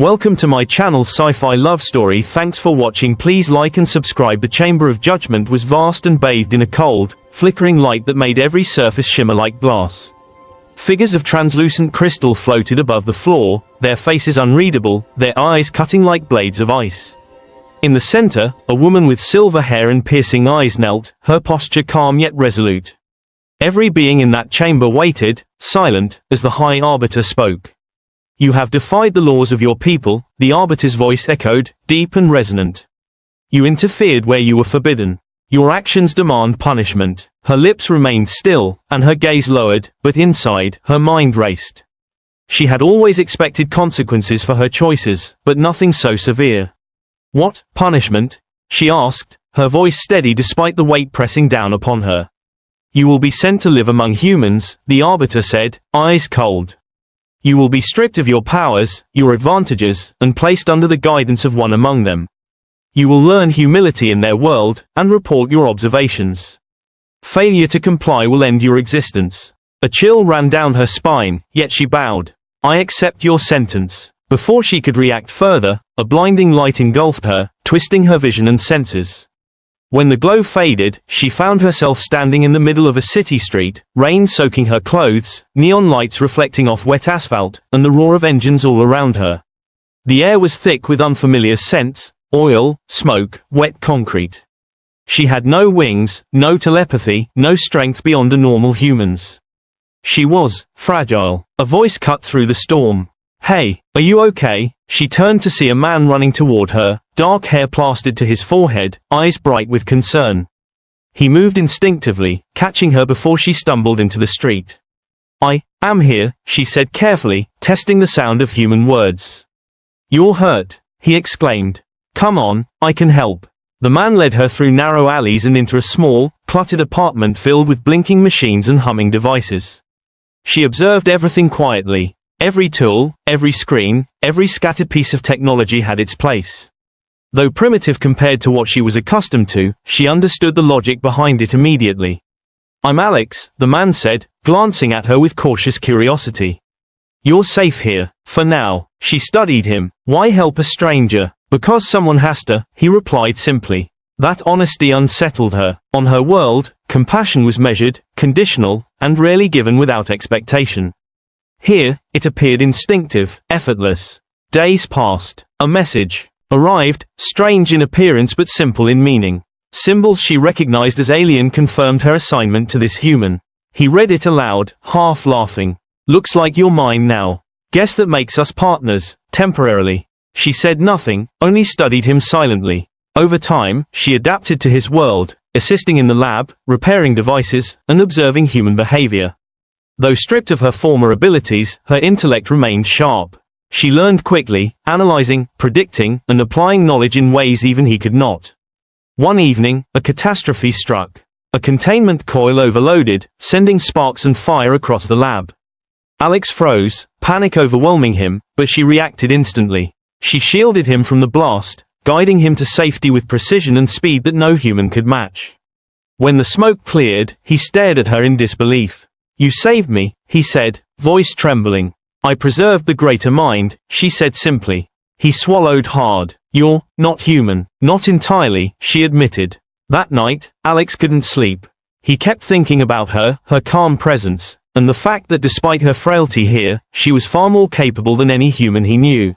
Welcome to my channel Sci-Fi Love Story. Thanks for watching. Please like and subscribe. The Chamber of Judgment was vast and bathed in a cold, flickering light that made every surface shimmer like glass. Figures of translucent crystal floated above the floor, their faces unreadable, their eyes cutting like blades of ice. In the center, a woman with silver hair and piercing eyes knelt, her posture calm yet resolute. Every being in that chamber waited, silent, as the High Arbiter spoke. "You have defied the laws of your people," the Arbiter's voice echoed, deep and resonant. "You interfered where you were forbidden. Your actions demand punishment." Her lips remained still, and her gaze lowered, but inside, her mind raced. She had always expected consequences for her choices, but nothing so severe. "What punishment?" she asked, her voice steady despite the weight pressing down upon her. "You will be sent to live among humans," the Arbiter said, eyes cold. "You will be stripped of your powers, your advantages, and placed under the guidance of one among them. You will learn humility in their world, and report your observations. Failure to comply will end your existence." A chill ran down her spine, yet she bowed. "I accept your sentence." Before she could react further, a blinding light engulfed her, twisting her vision and senses. When the glow faded, she found herself standing in the middle of a city street, rain soaking her clothes, neon lights reflecting off wet asphalt, and the roar of engines all around her. The air was thick with unfamiliar scents, oil, smoke, wet concrete. She had no wings, no telepathy, no strength beyond a normal human's. She was fragile. A voice cut through the storm. "Hey, are you okay?" She turned to see a man running toward her, dark hair plastered to his forehead, eyes bright with concern. He moved instinctively, catching her before she stumbled into the street. "I am here," she said carefully, testing the sound of human words. "You're hurt," he exclaimed. "Come on, I can help." The man led her through narrow alleys and into a small, cluttered apartment filled with blinking machines and humming devices. She observed everything quietly. Every tool, every screen, every scattered piece of technology had its place. Though primitive compared to what she was accustomed to, she understood the logic behind it immediately. "I'm Alex," the man said, glancing at her with cautious curiosity. "You're safe here, for now." She studied him. "Why help a stranger?" "Because someone has to," he replied simply. That honesty unsettled her. On her world, compassion was measured, conditional, and rarely given without expectation. Here, it appeared instinctive, effortless. Days passed. A message arrived, strange in appearance but simple in meaning. Symbols she recognized as alien confirmed her assignment to this human. He read it aloud, half laughing. "Looks like you're mine now. Guess that makes us partners, temporarily." She said nothing, only studied him silently. Over time, she adapted to his world, assisting in the lab, repairing devices, and observing human behavior. Though stripped of her former abilities, her intellect remained sharp. She learned quickly, analyzing, predicting, and applying knowledge in ways even he could not. One evening, a catastrophe struck. A containment coil overloaded, sending sparks and fire across the lab. Alex froze, panic overwhelming him, but she reacted instantly. She shielded him from the blast, guiding him to safety with precision and speed that no human could match. When the smoke cleared, he stared at her in disbelief. "You saved me," he said, voice trembling. "I preserved the greater mind," she said simply. He swallowed hard. "You're not human." "Not entirely," she admitted. That night, Alex couldn't sleep. He kept thinking about her calm presence, and the fact that despite her frailty here, she was far more capable than any human he knew.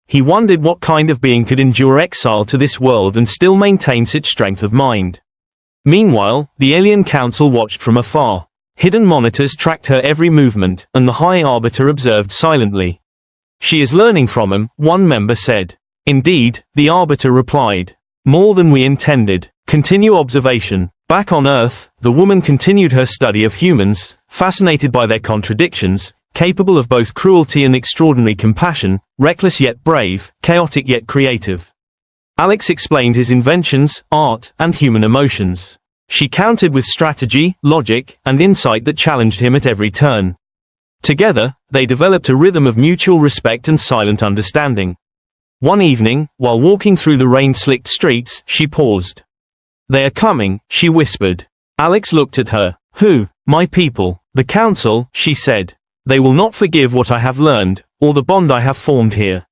He wondered what kind of being could endure exile to this world and still maintain such strength of mind. Meanwhile, the alien council watched from afar. Hidden monitors tracked her every movement, and the High Arbiter observed silently. "She is learning from him," one member said. "Indeed," the Arbiter replied. "More than we intended. Continue observation." Back on Earth, the woman continued her study of humans, fascinated by their contradictions, capable of both cruelty and extraordinary compassion, reckless yet brave, chaotic yet creative. Alex explained his inventions, art, and human emotions. She countered with strategy, logic, and insight that challenged him at every turn. Together, they developed a rhythm of mutual respect and silent understanding. One evening, while walking through the rain-slicked streets, she paused. "They are coming," she whispered. Alex looked at her. "Who?" "My people. The council," she said. "They will not forgive what I have learned, or the bond I have formed here."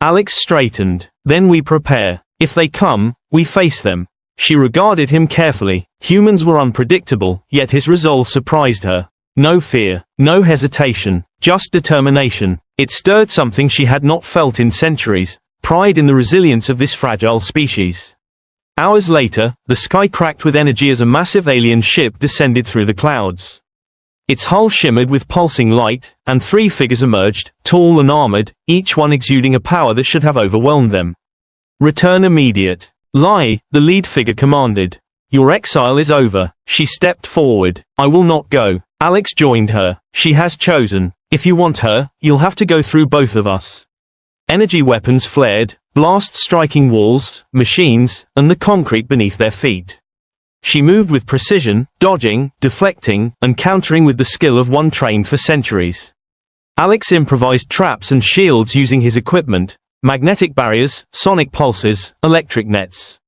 Alex straightened. Then we prepare. If they come, we face them. She regarded him carefully. Humans were unpredictable, yet his resolve surprised her. No fear, no hesitation, just determination. It stirred something she had not felt in centuries, pride in the resilience of this fragile species. Hours later, the sky cracked with energy as a massive alien ship descended through the clouds. Its hull shimmered with pulsing light, and 3 figures emerged, tall and armored, each one exuding a power that should have overwhelmed them. Return immediate. Lie, the lead figure commanded. Your exile is over. She stepped forward. I will not go. Alex joined her. She has chosen. If you want her, you'll have to go through both of us. Energy weapons flared, blasts striking walls, machines, and the concrete beneath their feet. She moved with precision, dodging, deflecting, and countering with the skill of one trained for centuries. Alex improvised traps and shields using his equipment, magnetic barriers, sonic pulses, electric nets.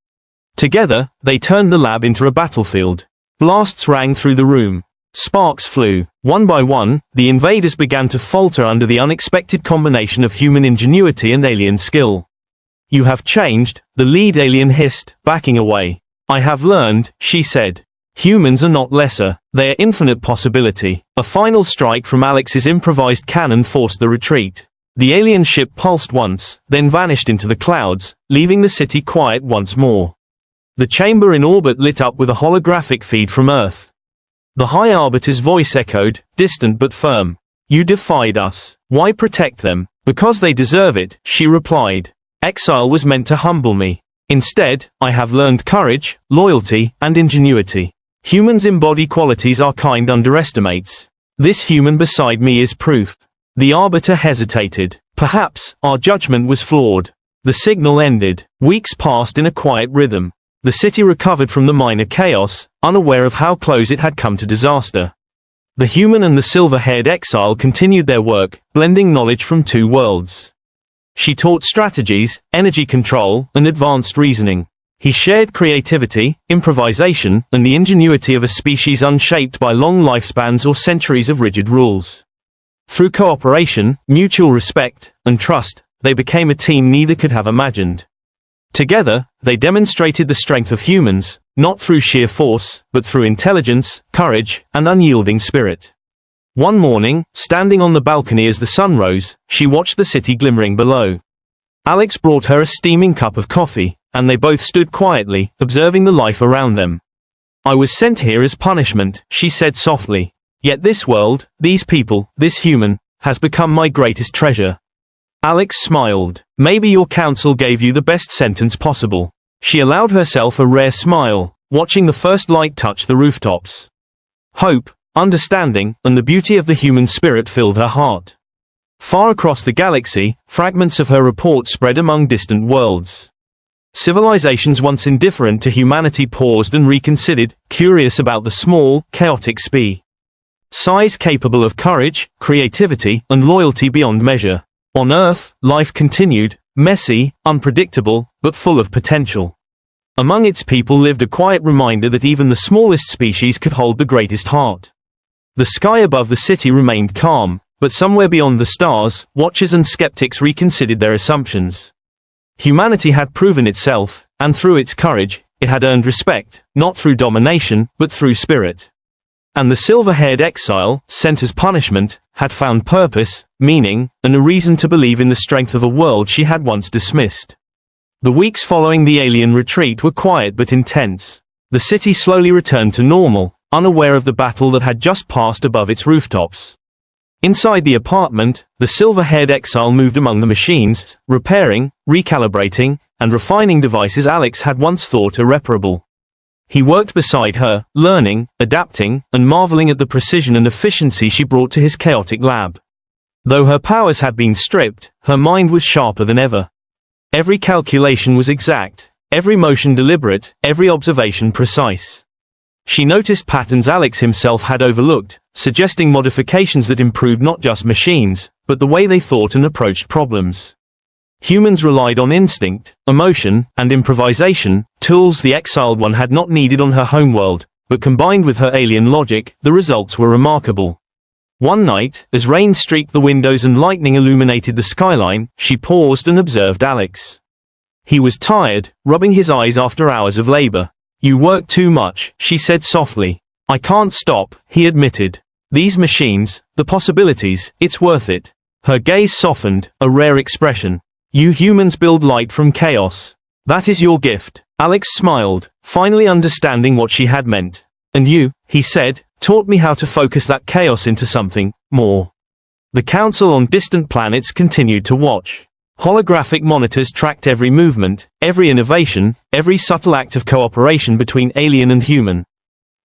Together, they turned the lab into a battlefield. Blasts rang through the room. Sparks flew. One by one, the invaders began to falter under the unexpected combination of human ingenuity and alien skill. You have changed, the lead alien hissed, backing away. I have learned, she said. Humans are not lesser, they are infinite possibility. A final strike from Alex's improvised cannon forced the retreat. The alien ship pulsed once, then vanished into the clouds, leaving the city quiet once more. The chamber in orbit lit up with a holographic feed from Earth. The High Arbiter's voice echoed, distant but firm. You defied us. Why protect them? Because they deserve it, she replied. Exile was meant to humble me. Instead, I have learned courage, loyalty, and ingenuity. Humans embody qualities our kind underestimates. This human beside me is proof. The Arbiter hesitated. Perhaps, our judgment was flawed. The signal ended. Weeks passed in a quiet rhythm. The city recovered from the minor chaos, unaware of how close it had come to disaster. The human and the silver-haired exile continued their work, blending knowledge from 2 worlds. She taught strategies, energy control, and advanced reasoning. He shared creativity, improvisation, and the ingenuity of a species unshaped by long lifespans or centuries of rigid rules. Through cooperation, mutual respect, and trust, they became a team neither could have imagined. Together, they demonstrated the strength of humans, not through sheer force, but through intelligence, courage, and unyielding spirit. One morning, standing on the balcony as the sun rose, she watched the city glimmering below. Alex brought her a steaming cup of coffee, and they both stood quietly, observing the life around them. I was sent here as punishment, she said softly. Yet this world, these people, this human, has become my greatest treasure. Alex smiled. Maybe your counsel gave you the best sentence possible. She allowed herself a rare smile, watching the first light touch the rooftops. Hope, understanding, and the beauty of the human spirit filled her heart. Far across the galaxy, fragments of her report spread among distant worlds. Civilizations once indifferent to humanity paused and reconsidered, curious about the small, chaotic size capable of courage, creativity, and loyalty beyond measure. On Earth, life continued, messy, unpredictable, but full of potential. Among its people lived a quiet reminder that even the smallest species could hold the greatest heart. The sky above the city remained calm, but somewhere beyond the stars, watchers and skeptics reconsidered their assumptions. Humanity had proven itself, and through its courage, it had earned respect, not through domination, but through spirit. And the silver-haired exile, sent as punishment, had found purpose, meaning, and a reason to believe in the strength of a world she had once dismissed. The weeks following the alien retreat were quiet but intense. The city slowly returned to normal, unaware of the battle that had just passed above its rooftops. Inside the apartment, the silver-haired exile moved among the machines, repairing, recalibrating, and refining devices Alex had once thought irreparable. He worked beside her, learning, adapting, and marveling at the precision and efficiency she brought to his chaotic lab. Though her powers had been stripped, her mind was sharper than ever. Every calculation was exact, every motion deliberate, every observation precise. She noticed patterns Alex himself had overlooked, suggesting modifications that improved not just machines, but the way they thought and approached problems. Humans relied on instinct, emotion, and improvisation, tools the exiled one had not needed on her homeworld, but combined with her alien logic, the results were remarkable. One night, as rain streaked the windows and lightning illuminated the skyline, she paused and observed Alex. He was tired, rubbing his eyes after hours of labor. "You work too much," she said softly. "I can't stop," he admitted. "These machines, the possibilities, it's worth it." Her gaze softened, a rare expression. "You humans build light from chaos. That is your gift." Alex smiled, finally understanding what she had meant. "And you," he said, "taught me how to focus that chaos into something more." The Council on Distant Planets continued to watch. Holographic monitors tracked every movement, every innovation, every subtle act of cooperation between alien and human.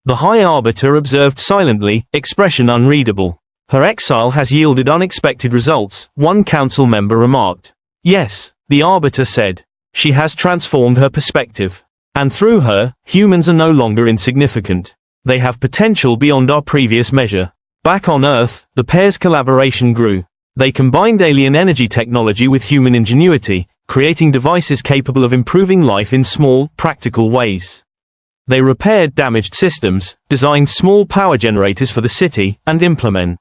The High Arbiter observed silently, expression unreadable. "Her exile has yielded unexpected results," one council member remarked. "Yes," the Arbiter said. "She has transformed her perspective. And through her, humans are no longer insignificant. They have potential beyond our previous measure." Back on Earth, the pair's collaboration grew. They combined alien energy technology with human ingenuity, creating devices capable of improving life in small, practical ways. They repaired damaged systems, designed small power generators for the city, and implemented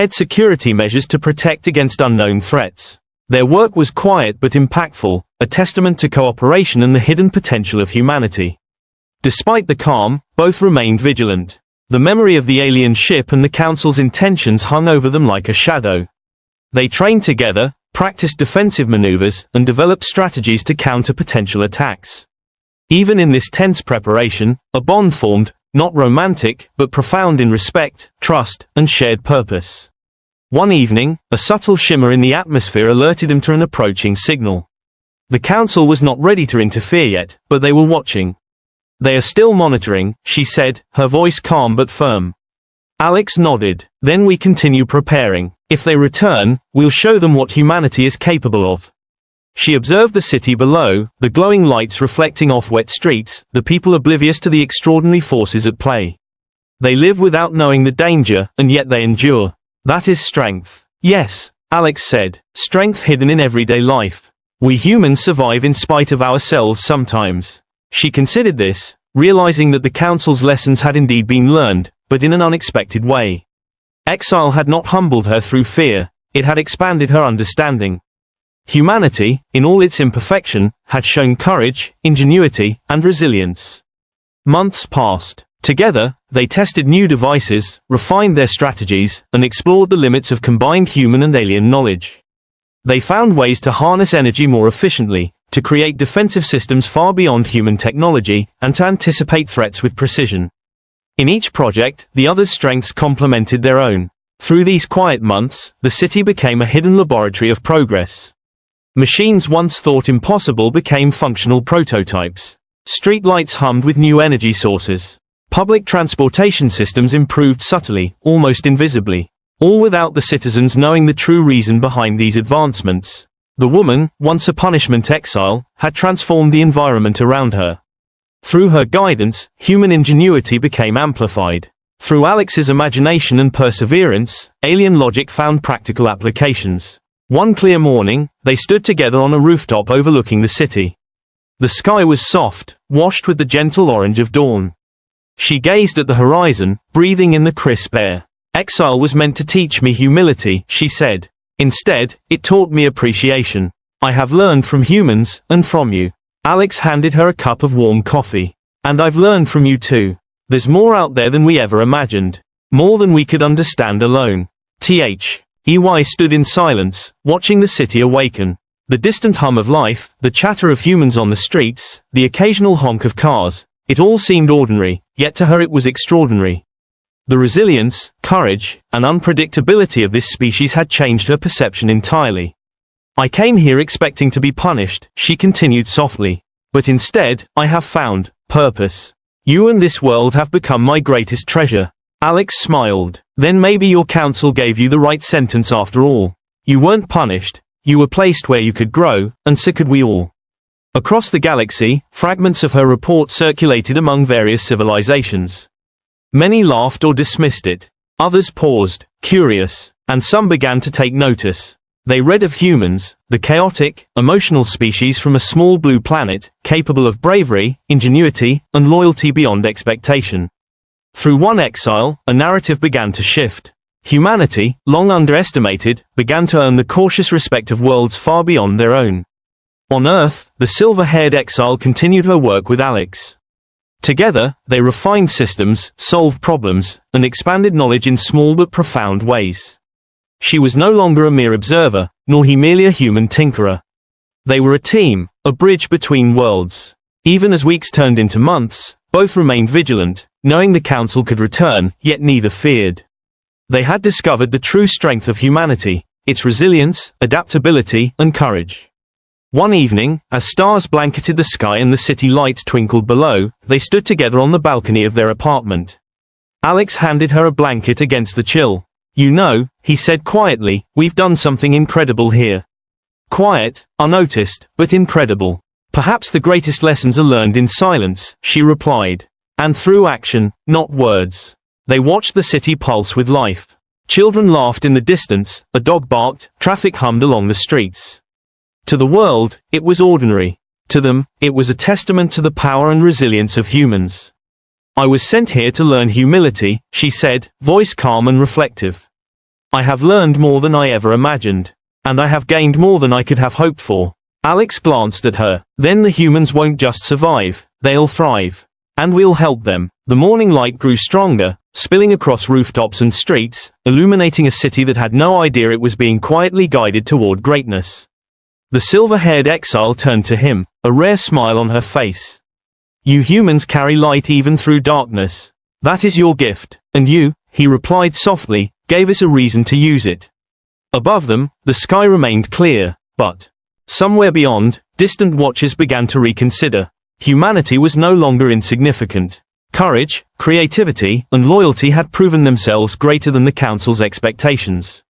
security measures to protect against unknown threats. Their work was quiet but impactful, a testament to cooperation and the hidden potential of humanity. Despite the calm, both remained vigilant. The memory of the alien ship and the Council's intentions hung over them like a shadow. They trained together, practiced defensive maneuvers, and developed strategies to counter potential attacks. Even in this tense preparation, a bond formed, not romantic, but profound in respect, trust, and shared purpose. One evening, a subtle shimmer in the atmosphere alerted him to an approaching signal. The Council was not ready to interfere yet, but they were watching. "They are still monitoring," she said, her voice calm but firm. Alex nodded. "Then we continue preparing. If they return, we'll show them what humanity is capable of." She observed the city below, the glowing lights reflecting off wet streets, the people oblivious to the extraordinary forces at play. They live without knowing the danger, and yet they endure. That is strength. "Yes," Alex said, "strength hidden in everyday life. We humans survive in spite of ourselves sometimes." She considered this, realizing that the Council's lessons had indeed been learned, but in an unexpected way. Exile had not humbled her through fear, it had expanded her understanding. Humanity, in all its imperfection, had shown courage, ingenuity, and resilience. Months passed. Together, they tested new devices, refined their strategies, and explored the limits of combined human and alien knowledge. They found ways to harness energy more efficiently, to create defensive systems far beyond human technology, and to anticipate threats with precision. In each project, the other's strengths complemented their own. Through these quiet months, the city became a hidden laboratory of progress. Machines once thought impossible became functional prototypes. Streetlights hummed with new energy sources. Public transportation systems improved subtly, almost invisibly. All without the citizens knowing the true reason behind these advancements. The woman, once a punishment exile, had transformed the environment around her. Through her guidance, human ingenuity became amplified. Through Alex's imagination and perseverance, alien logic found practical applications. One clear morning, they stood together on a rooftop overlooking the city. The sky was soft, washed with the gentle orange of dawn. She gazed at the horizon, breathing in the crisp air. "Exile was meant to teach me humility," she said. "Instead, it taught me appreciation. I have learned from humans, and from you." Alex handed her a cup of warm coffee. "And I've learned from you too. There's more out there than we ever imagined. More than we could understand alone." HFY stood in silence, watching the city awaken. The distant hum of life, the chatter of humans on the streets, the occasional honk of cars, it all seemed ordinary, yet to her it was extraordinary. The resilience, courage, and unpredictability of this species had changed her perception entirely. "I came here expecting to be punished," she continued softly. "But instead, I have found purpose. You and this world have become my greatest treasure." Alex smiled. "Then maybe your council gave you the right sentence after all. You weren't punished, you were placed where you could grow, and so could we all." Across the galaxy, fragments of her report circulated among various civilizations. Many laughed or dismissed it. Others paused, curious, and some began to take notice. They read of humans, the chaotic, emotional species from a small blue planet, capable of bravery, ingenuity, and loyalty beyond expectation. Through one exile, a narrative began to shift. Humanity, long underestimated, began to earn the cautious respect of worlds far beyond their own. On Earth, the silver-haired exile continued her work with Alex. Together, they refined systems, solved problems, and expanded knowledge in small but profound ways. She was no longer a mere observer, nor he merely a human tinkerer. They were a team, a bridge between worlds. Even as weeks turned into months, both remained vigilant, knowing the Council could return, yet neither feared. They had discovered the true strength of humanity, its resilience, adaptability, and courage. One evening, as stars blanketed the sky and the city lights twinkled below, they stood together on the balcony of their apartment. Alex handed her a blanket against the chill. "You know," he said quietly, "we've done something incredible here." Quiet, unnoticed, but incredible. "Perhaps the greatest lessons are learned in silence," she replied. "And through action, not words." They watched the city pulse with life. Children laughed in the distance, a dog barked, traffic hummed along the streets. To the world, it was ordinary. To them, it was a testament to the power and resilience of humans. "I was sent here to learn humility," she said, voice calm and reflective. "I have learned more than I ever imagined. And I have gained more than I could have hoped for." Alex glanced at her. "Then the humans won't just survive, they'll thrive. And we'll help them." The morning light grew stronger, spilling across rooftops and streets, illuminating a city that had no idea it was being quietly guided toward greatness. The silver-haired exile turned to him, a rare smile on her face. "You humans carry light even through darkness. That is your gift, and you," he replied softly, "gave us a reason to use it." Above them, the sky remained clear, but somewhere beyond, distant watchers began to reconsider. Humanity was no longer insignificant. Courage, creativity, and loyalty had proven themselves greater than the Council's expectations.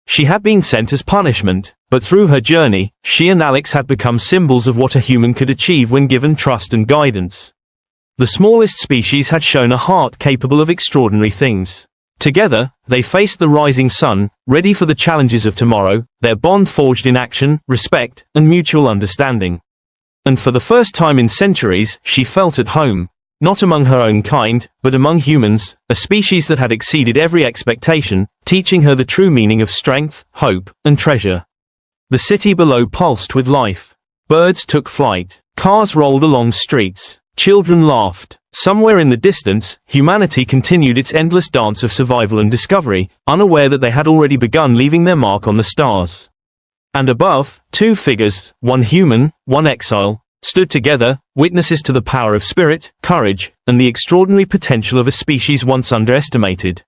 She had been sent as punishment, but through her journey, she and Alex had become symbols of what a human could achieve when given trust and guidance. The smallest species had shown a heart capable of extraordinary things. Together, they faced the rising sun, ready for the challenges of tomorrow, their bond forged in action, respect, and mutual understanding. And for the first time in centuries, she felt at home. Not among her own kind, but among humans, a species that had exceeded every expectation, teaching her the true meaning of strength, hope, and treasure. The city below pulsed with life. Birds took flight. Cars rolled along streets. Children laughed. Somewhere in the distance, humanity continued its endless dance of survival and discovery, unaware that they had already begun leaving their mark on the stars. And above, two figures, one human, one exile, stood together, witnesses to the power of spirit, courage, and the extraordinary potential of a species once underestimated.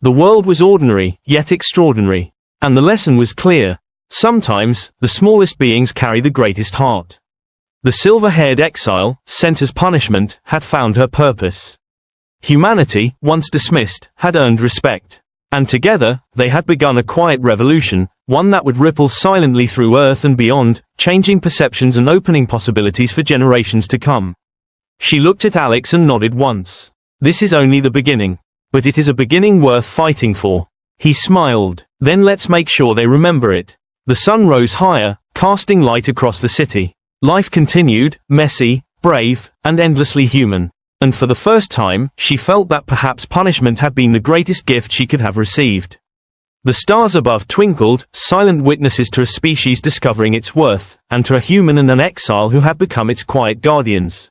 The world was ordinary, yet extraordinary. And the lesson was clear. Sometimes, the smallest beings carry the greatest heart. The silver-haired exile, sent as punishment, had found her purpose. Humanity, once dismissed, had earned respect. And together, they had begun a quiet revolution, one that would ripple silently through Earth and beyond, changing perceptions and opening possibilities for generations to come. She looked at Alex and nodded once. "This is only the beginning. But it is a beginning worth fighting for." He smiled. "Then let's make sure they remember it." The sun rose higher, casting light across the city. Life continued, messy, brave, and endlessly human. And for the first time, she felt that perhaps punishment had been the greatest gift she could have received. The stars above twinkled, silent witnesses to a species discovering its worth, and to a human and an exile who had become its quiet guardians.